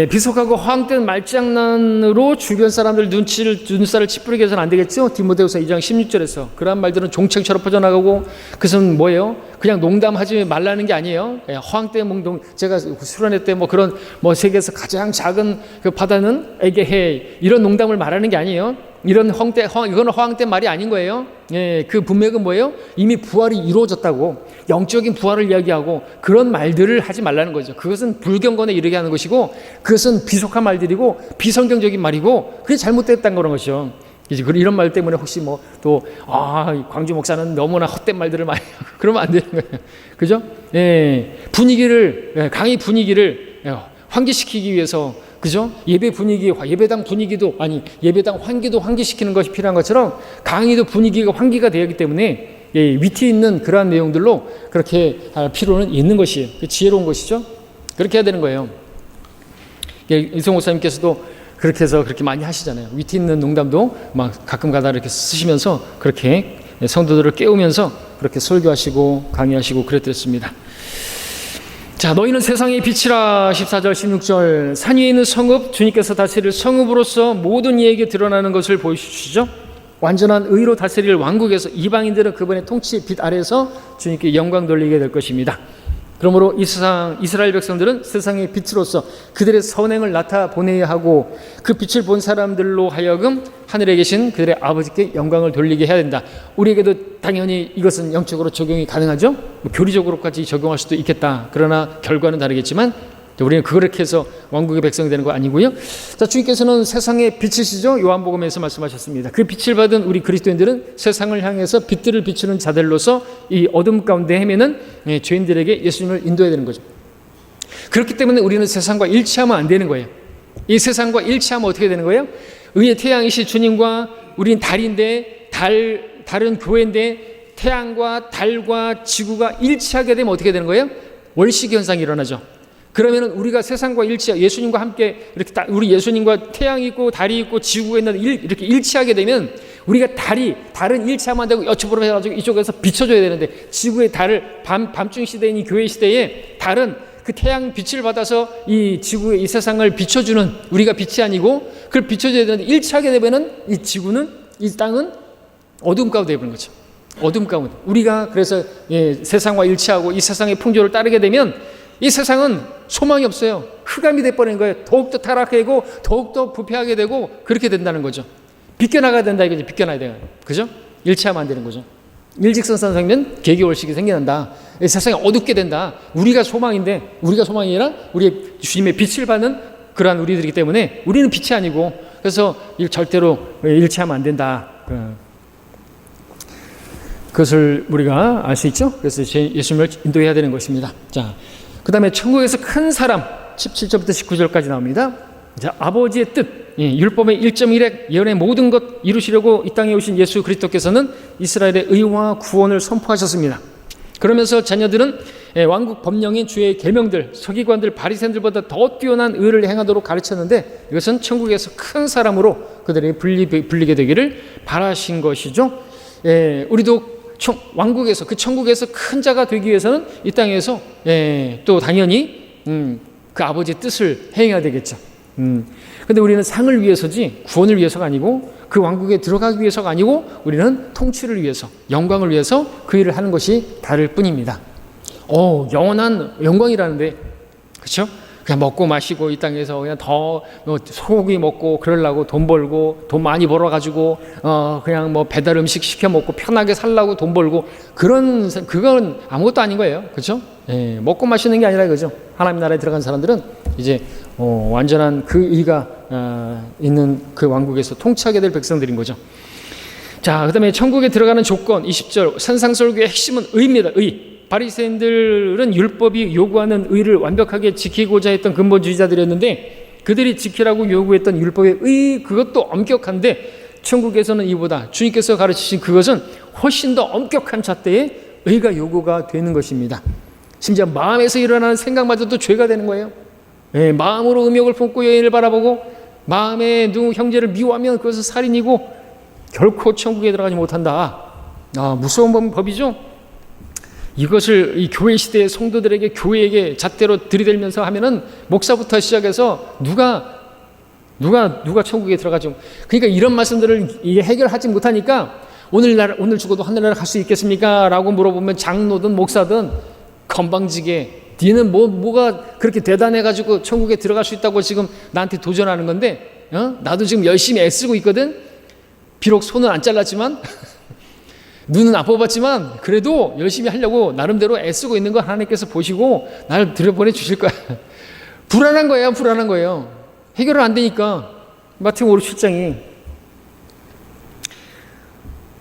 비속하고 허황된 말장난으로 주변 사람들 눈살을 찌푸리게 해서는 안 되겠죠. 디모데후서 2장 16절에서 그러한 말들은 종책처럼 퍼져나가고, 그것은 뭐예요? 그냥 농담하지 말라는 게 아니에요. 허황된 몽동, 제가 수련회 때 뭐 그런 세계에서 가장 작은 그 바다는 에게해, 이런 농담을 말하는 게 아니에요. 이거는 허황된 말이 아닌 거예요. 그 분맥은 뭐예요? 이미 부활이 이루어졌다고, 영적인 부활을 이야기하고 그런 말들을 하지 말라는 거죠. 그것은 불경건에 이르게 하는 것이고, 그것은 비속한 말들이고 비성경적인 말이고, 그게 잘못됐다는 그런 것이죠. 이제 이런 말 때문에 혹시 광주 목사는 너무나 헛된 말들을 많이 하고 그러면 안 되는 거예요. 그죠? 강의 분위기를 환기시키기 위해서, 그죠? 예배당 분위기도, 예배당 환기도 환기시키는 것이 필요한 것처럼 강의도 분위기가 환기가 되어야 하기 때문에 위트 있는 그러한 내용들로 그렇게 할 필요는 있는 것이에요. 지혜로운 것이죠. 그렇게 해야 되는 거예요. 이성 목사님께서도 그렇게 해서 그렇게 많이 하시잖아요. 위트 있는 농담도 막 가끔 가다 이렇게 쓰시면서 그렇게 성도들을 깨우면서 그렇게 설교하시고 강의하시고 그랬습니다. 자, 너희는 세상의 빛이라 14절 16절. 산 위에 있는 성읍, 주님께서 다스릴 성읍으로서 모든 이에게 드러나는 것을 보여주시죠. 완전한 의로 다스릴 왕국에서 이방인들은 그분의 통치 빛 아래에서 주님께 영광 돌리게 될 것입니다. 그러므로 이스라엘 백성들은 세상의 빛으로서 그들의 선행을 나타보내야 하고, 그 빛을 본 사람들로 하여금 하늘에 계신 그들의 아버지께 영광을 돌리게 해야 된다. 우리에게도 당연히 이것은 영적으로 적용이 가능하죠. 교리적으로까지 적용할 수도 있겠다. 그러나 결과는 다르겠지만 우리는 그렇게 해서 왕국의 백성이 되는 거 아니고요. 자, 주님께서는 세상의 빛이시죠. 요한복음에서 말씀하셨습니다. 그 빛을 받은 우리 그리스도인들은 세상을 향해서 빛들을 비추는 자들로서 이 어둠 가운데 헤매는 죄인들에게 예수님을 인도해야 되는 거죠. 그렇기 때문에 우리는 세상과 일치하면 안 되는 거예요. 이 세상과 일치하면 어떻게 되는 거예요? 의의 태양이신 주님과 우린 달인데 달은 교회인데 태양과 달과 지구가 일치하게 되면 어떻게 되는 거예요? 월식 현상이 일어나죠. 그러면 우리가 세상과 예수님과 함께 이렇게 우리 예수님과 태양이 있고 달이 있고 지구가 있는 이렇게 일치하게 되면 우리가 달은 일치하면 안 되고 여쭈부러 해가지고 이쪽에서 비춰줘야 되는데 지구의 달을 밤중 시대인 이 교회 시대에 달은 그 태양 빛을 받아서 이 지구의 이 세상을 비춰주는 우리가 빛이 아니고 그걸 비춰줘야 되는데 일치하게 되면은 이 지구는 이 땅은 어둠 가운데 되는 거죠. 어둠 가운데 우리가 그래서 세상과 일치하고 이 세상의 풍조를 따르게 되면 이 세상은 소망이 없어요. 흑암이 돼버리는 거예요. 더욱더 타락하고 더욱더 부패하게 되고 그렇게 된다는 거죠. 비껴나가야 된다 이거죠. 비껴나야 돼요. 그죠? 일치하면 안 되는 거죠. 일직선상 생기면 개기월식이 생겨난다. 세상이 어둡게 된다. 우리가 소망인데 우리가 소망이 아니라 우리의 주님의 빛을 받는 그러한 우리들이기 때문에 우리는 빛이 아니고 그래서 절대로 일치하면 안 된다. 그것을 우리가 알 수 있죠. 그래서 예수님을 인도해야 되는 것입니다. 자, 그 다음에 천국에서 큰 사람 17절부터 19절까지 나옵니다. 자, 아버지의 뜻 율법의 1.1획 예언의 모든 것 이루시려고 이 땅에 오신 예수 그리스도께서는 이스라엘의 의와 구원을 선포하셨습니다. 그러면서 자녀들은 왕국 법령인 주의 계명들 서기관들 바리새인들보다 더 뛰어난 의를 행하도록 가르쳤는데 이것은 천국에서 큰 사람으로 그들이 불리게 되기를 바라신 것이죠. 우리도 왕국에서 그 천국에서 큰 자가 되기 위해서는 이 땅에서 또 당연히 그 아버지의 뜻을 행해야 되겠죠. 근데 우리는 상을 위해서지 구원을 위해서가 아니고 그 왕국에 들어가기 위해서가 아니고 우리는 통치를 위해서 영광을 위해서 그 일을 하는 것이 다를 뿐입니다. 영원한 영광이라는데 그렇죠? 그냥 먹고 마시고 이 땅에서 그냥 더 소고기 먹고 그러려고 돈 벌고 돈 많이 벌어가지고 그냥 뭐 배달 음식 시켜 먹고 편하게 살라고 돈 벌고 그건 아무것도 아닌 거예요. 그렇죠? 먹고 마시는 게 아니라 그죠? 하나님 나라에 들어간 사람들은 이제 완전한 그 의가 있는 그 왕국에서 통치하게 될 백성들인 거죠. 자, 그 다음에 천국에 들어가는 조건 20절 산상설교의 핵심은 의입니다. 의. 바리새인들은 율법이 요구하는 의를 완벽하게 지키고자 했던 근본주의자들이었는데 그들이 지키라고 요구했던 율법의 의 그것도 엄격한데 천국에서는 이보다 주님께서 가르치신 그것은 훨씬 더 엄격한 잣대의 의가 요구가 되는 것입니다. 심지어 마음에서 일어나는 생각마저도 죄가 되는 거예요. 마음으로 음욕을 품고 여인을 바라보고 마음에 누구 형제를 미워하면 그것은 살인이고 결코 천국에 들어가지 못한다. 무서운 법이죠. 이것을 이 교회 시대의 성도들에게 교회에게 잣대로 들이대면서 하면은 목사부터 시작해서 누가 천국에 들어가죠. 그러니까 이런 말씀들을 해결하지 못하니까 오늘 죽어도 하늘나라 갈 수 있겠습니까? 라고 물어보면 장로든 목사든 건방지게 니는 뭐가 그렇게 대단해가지고 천국에 들어갈 수 있다고 지금 나한테 도전하는 건데 나도 지금 열심히 애쓰고 있거든. 비록 손은 안 잘랐지만 눈은 안 뽑았지만 그래도 열심히 하려고 나름대로 애쓰고 있는 거 하나님께서 보시고 나를 들여보내 주실 거야. 불안한 거예요. 해결을 안 되니까. 마태복음 7장이.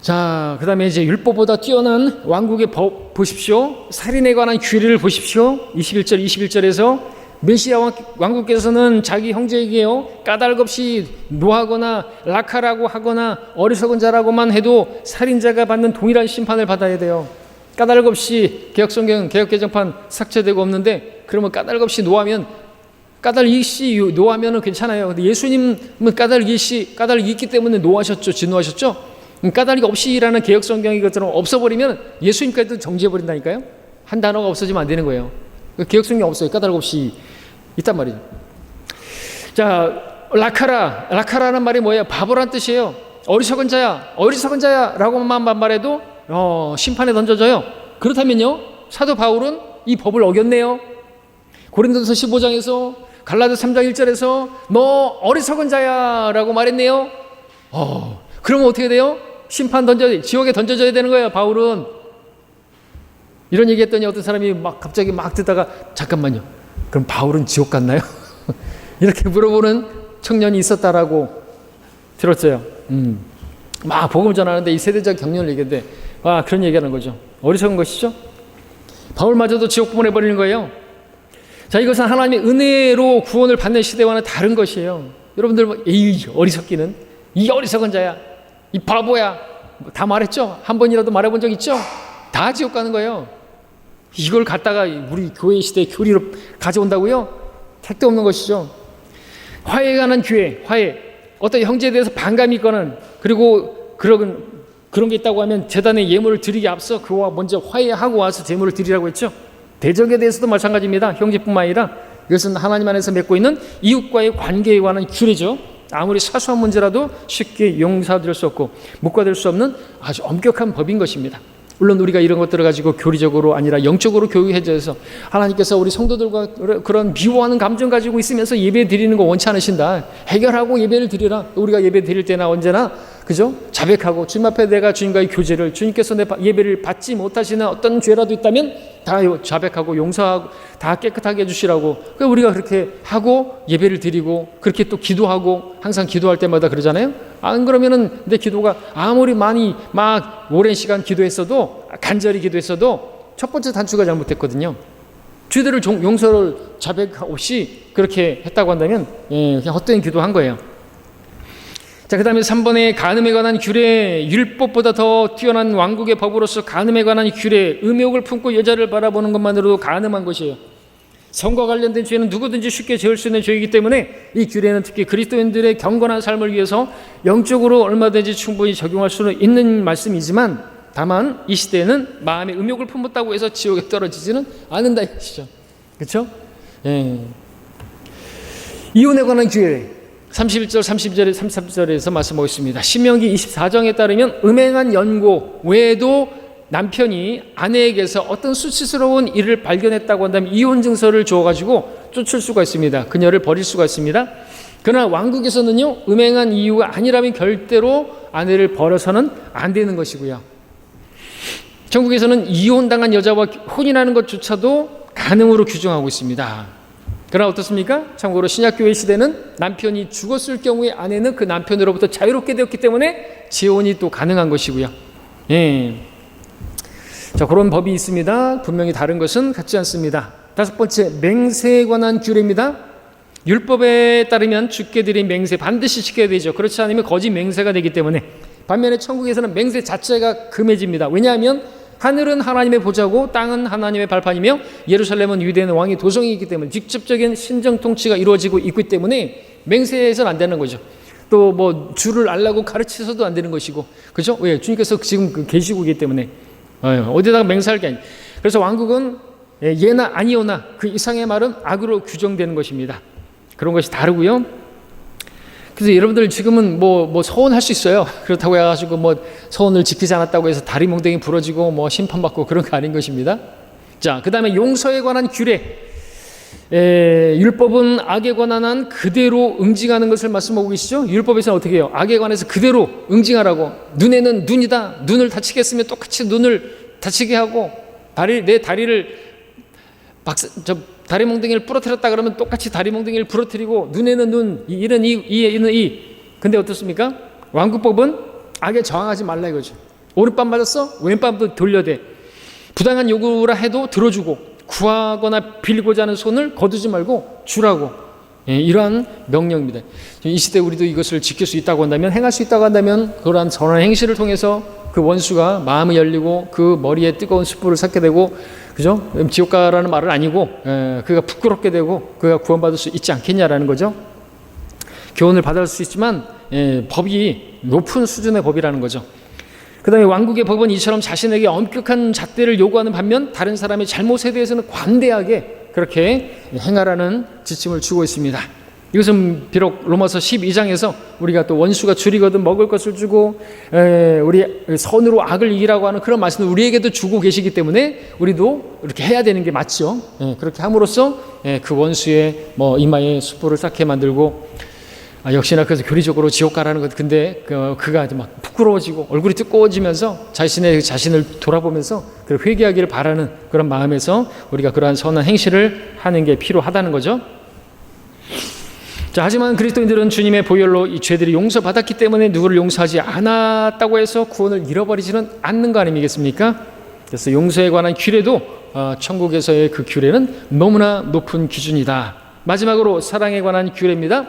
자, 그 다음에 이제 율법보다 뛰어난 왕국의 법 보십시오. 살인에 관한 규례를 보십시오. 21절에서 메시아 왕국께서는 자기 형제에게요 까닭 없이 노하거나 라카라고 하거나 어리석은 자라고만 해도 살인자가 받는 동일한 심판을 받아야 돼요. 까닭 없이 개혁성경 개혁개정판 삭제되고 없는데 그러면 까닭 없이 노하면 까닭 없이 노하면은 괜찮아요. 근데 예수님은 까닭 있기 때문에 노하셨죠. 진노하셨죠. 까닭이 없이라는 개혁성경이 것처럼 없어버리면 예수님까지도 정지해버린다니까요. 한 단어가 없어지면 안 되는 거예요. 개혁성경이 없어요. 까닭 없이 있단 말이죠. 자, 라카라는 말이 뭐예요? 바보란 뜻이에요. 어리석은 자야 라고만 말해도 심판에 던져져요. 그렇다면요 사도 바울은 이 법을 어겼네요. 고린도서 15장에서 갈라디아 3장 1절에서 너 어리석은 자야 라고 말했네요. 그러면 어떻게 돼요? 지옥에 던져져야 되는 거예요. 바울은 이런 얘기했더니 어떤 사람이 갑자기 듣다가 잠깐만요. 그럼 바울은 지옥 갔나요? 이렇게 물어보는 청년이 있었다라고 들었어요. 복음 전하는데 이 세대적 경륜을 얘기했는데 그런 얘기하는 거죠. 어리석은 것이죠. 바울마저도 지옥 보내버리는 거예요. 자, 이것은 하나님의 은혜로 구원을 받는 시대와는 다른 것이에요. 여러분들 뭐, 에이, 어리석기는, 이 어리석은 자야, 이 바보야, 다 말했죠? 한 번이라도 말해본 적 있죠? 다 지옥 가는 거예요. 이걸 갖다가 우리 교회 시대의 교리로 가져온다고요? 택도 없는 것이죠. 화해에 관한 교회, 화해. 어떤 형제에 대해서 반감이 있거나, 그리고 그런 게 있다고 하면 제단에 예물을 드리기 앞서 그와 먼저 화해하고 와서 제물을 드리라고 했죠. 대적에 대해서도 마찬가지입니다. 형제뿐만 아니라 이것은 하나님 안에서 맺고 있는 이웃과의 관계에 관한 규례죠. 아무리 사소한 문제라도 쉽게 용서될 수 없고 묵과될 수 없는 아주 엄격한 법인 것입니다. 물론 우리가 이런 것들을 가지고 교리적으로 아니라 영적으로 교육해줘서 하나님께서 우리 성도들과 그런 미워하는 감정 가지고 있으면서 예배 드리는 거 원치 않으신다. 해결하고 예배를 드리라. 우리가 예배 드릴 때나 언제나 그죠? 자백하고 주님 앞에 내가 주님과의 교제를, 주님께서 내 예배를 받지 못하시는 어떤 죄라도 있다면 다 자백하고 용서하고 다 깨끗하게 해주시라고. 우리가 그렇게 하고 예배를 드리고 그렇게 또 기도하고 항상 기도할 때마다 그러잖아요. 안 그러면은 내 기도가 아무리 많이 막 오랜 시간 기도했어도, 간절히 기도했어도 첫 번째 단추가 잘못됐거든요. 죄들을 용서를 자백 없이 그렇게 했다고 한다면 그냥 헛된 기도한 거예요. 자, 그 다음에 3번에 간음에 관한 규례, 율법보다 더 뛰어난 왕국의 법으로서 간음에 관한 규례, 음욕을 품고 여자를 바라보는 것만으로도 간음한 것이에요. 성과 관련된 죄는 누구든지 쉽게 지을 수 있는 죄이기 때문에 이 규례는 특히 그리스도인들의 경건한 삶을 위해서 영적으로 얼마든지 충분히 적용할 수는 있는 말씀이지만, 다만 이 시대에는 마음의 음욕을 품었다고 해서 지옥에 떨어지지는 않는다 이것이죠. 그렇죠? 예. 이혼에 관한 규례 31절, 32절에 33절에서 말씀하고 있습니다. 신명기 24장에 따르면 음행한 연고 외에도 남편이 아내에게서 어떤 수치스러운 일을 발견했다고 한다면 이혼 증서를 주어가지고 쫓을 수가 있습니다. 그녀를 버릴 수가 있습니다. 그러나 왕국에서는요, 음행한 이유가 아니라면 결대로 아내를 버려서는 안 되는 것이고요. 천국에서는 이혼당한 여자와 혼인하는 것조차도 간음으로 규정하고 있습니다. 그러나 어떻습니까? 참고로 신약교회 시대는 남편이 죽었을 경우에 아내는 그 남편으로부터 자유롭게 되었기 때문에 재혼이 또 가능한 것이고요. 예. 자, 그런 법이 있습니다. 분명히 다른 것은 같지 않습니다. 5번째, 맹세에 관한 규례입니다. 율법에 따르면 주께 드린 맹세 반드시 지켜야 되죠. 그렇지 않으면 거짓 맹세가 되기 때문에. 반면에 천국에서는 맹세 자체가 금해집니다. 왜냐하면 하늘은 하나님의 보좌고 땅은 하나님의 발판이며 예루살렘은 유대인의 왕의 도성이기 때문에 직접적인 신정 통치가 이루어지고 있기 때문에 맹세해서는 안 되는 거죠. 또 뭐 주를 알라고 가르치셔도 안 되는 것이고, 그죠? 왜? 주님께서 지금 계시고이기 때문에 어디다가 맹세할 게 아니에요. 그래서 왕국은 예나 아니오나 그 이상의 말은 악으로 규정되는 것입니다. 그런 것이 다르고요. 그래서 여러분들 지금은 뭐 서원할 수 있어요. 그렇다고 해가지고 뭐 서원을 지키지 않았다고 해서 다리 몽둥이 부러지고 뭐 심판받고 그런 거 아닌 것입니다. 자, 그 다음에 용서에 관한 규례. 율법은 악에 관한 한 그대로 응징하는 것을 말씀하고 계시죠. 율법에서는 어떻게 해요? 악에 관해서 그대로 응징하라고. 눈에는 눈이다. 눈을 다치게 했으면 똑같이 눈을 다치게 하고, 내 다리를 다리 몽둥이를 부러뜨렸다 그러면 똑같이 다리 몽둥이를 부러뜨리고, 눈에는 눈, 이는 이는 이. 근데 어떻습니까? 왕국법은 악에 저항하지 말라 이거죠. 오른밤 맞았어? 왼밤도 돌려대. 부당한 요구라 해도 들어주고, 구하거나 빌고자 하는 손을 거두지 말고 주라고. 이러한 명령입니다. 이 시대 우리도 이것을 지킬 수 있다고 한다면, 행할 수 있다고 한다면, 그러한 선한 행실을 통해서 그 원수가 마음이 열리고 그 머리에 뜨거운 숯불을 삭게 되고, 그죠? 지옥가라는 말은 아니고 그가 부끄럽게 되고 그가 구원받을 수 있지 않겠냐라는 거죠. 교훈을 받을 수 있지만 법이 높은 수준의 법이라는 거죠. 그 다음에 왕국의 법은 이처럼 자신에게 엄격한 잣대를 요구하는 반면 다른 사람의 잘못에 대해서는 관대하게 그렇게 행하라는 지침을 주고 있습니다. 이것은 비록 로마서 12장에서 우리가 또 원수가 줄이거든 먹을 것을 주고 우리 선으로 악을 이기라고 하는 그런 말씀을 우리에게도 주고 계시기 때문에 우리도 이렇게 해야 되는 게 맞죠. 그렇게 함으로써 그 원수의 이마에 숯불을 쌓게 만들고, 역시나 그래서 교리적으로 지옥 가라는 것. 근데 그가 막 부끄러워지고 얼굴이 뜨거워지면서 자신을 돌아보면서 회개하기를 바라는 그런 마음에서 우리가 그러한 선한 행실을 하는 게 필요하다는 거죠. 자, 하지만 그리스도인들은 주님의 보혈로 이 죄들이 용서받았기 때문에 누구를 용서하지 않았다고 해서 구원을 잃어버리지는 않는 거 아니겠습니까? 그래서 용서에 관한 규례도 천국에서의 그 규례는 너무나 높은 기준이다. 마지막으로 사랑에 관한 규례입니다.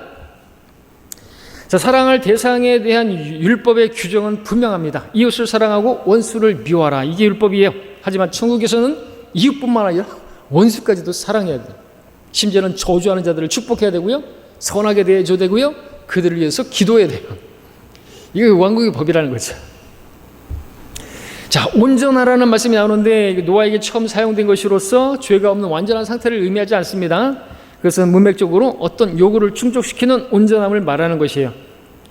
자, 사랑할 대상에 대한 율법의 규정은 분명합니다. 이웃을 사랑하고 원수를 미워하라. 이게 율법이에요. 하지만 천국에서는 이웃뿐만 아니라 원수까지도 사랑해야 돼요. 심지어는 저주하는 자들을 축복해야 되고요. 선하게 대해줘야 되고요. 그들을 위해서 기도해야 돼요. 이게 왕국의 법이라는 거죠. 자, 온전하라는 말씀이 나오는데 노아에게 처음 사용된 것으로서 죄가 없는 완전한 상태를 의미하지 않습니다. 그것은 문맥적으로 어떤 요구를 충족시키는 온전함을 말하는 것이에요.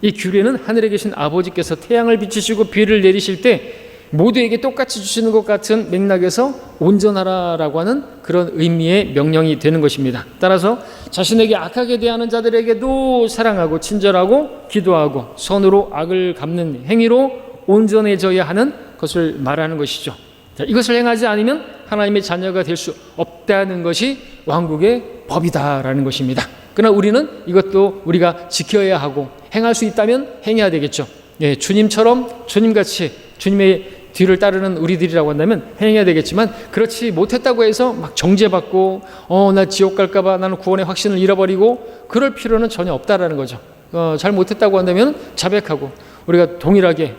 이 규례는 하늘에 계신 아버지께서 태양을 비추시고 비를 내리실 때 모두에게 똑같이 주시는 것 같은 맥락에서 온전하라라고 하는 그런 의미의 명령이 되는 것입니다. 따라서 자신에게 악하게 대하는 자들에게도 사랑하고 친절하고 기도하고 선으로 악을 갚는 행위로 온전해져야 하는 것을 말하는 것이죠. 자, 이것을 행하지 않으면 하나님의 자녀가 될 수 없다는 것이 왕국의 법이다라는 것입니다. 그러나 우리는 이것도 우리가 지켜야 하고 행할 수 있다면 행해야 되겠죠. 예, 주님처럼 주님같이 주님의 뒤를 따르는 우리들이라고 한다면 행해야 되겠지만 그렇지 못했다고 해서 막 정죄받고 나 지옥 갈까봐 나는 구원의 확신을 잃어버리고 그럴 필요는 전혀 없다라는 거죠. 잘 못했다고 한다면 자백하고 우리가 동일하게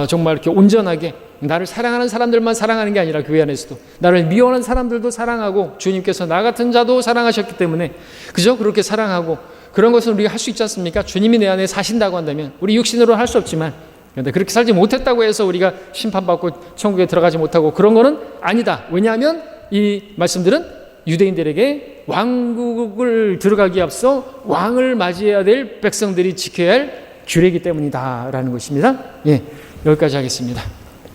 정말 이렇게 온전하게 나를 사랑하는 사람들만 사랑하는 게 아니라 교회 안에서도 나를 미워하는 사람들도 사랑하고 주님께서 나 같은 자도 사랑하셨기 때문에 그저 그렇게 사랑하고 그런 것은 우리가 할 수 있지 않습니까? 주님이 내 안에 사신다고 한다면 우리 육신으로 할 수 없지만 그런데 그렇게 살지 못했다고 해서 우리가 심판받고 천국에 들어가지 못하고 그런 거는 아니다. 왜냐하면 이 말씀들은 유대인들에게 왕국을 들어가기에 앞서 왕을 맞이해야 될 백성들이 지켜야 할 규례이기 때문이다라는 것입니다. 예, 여기까지 하겠습니다.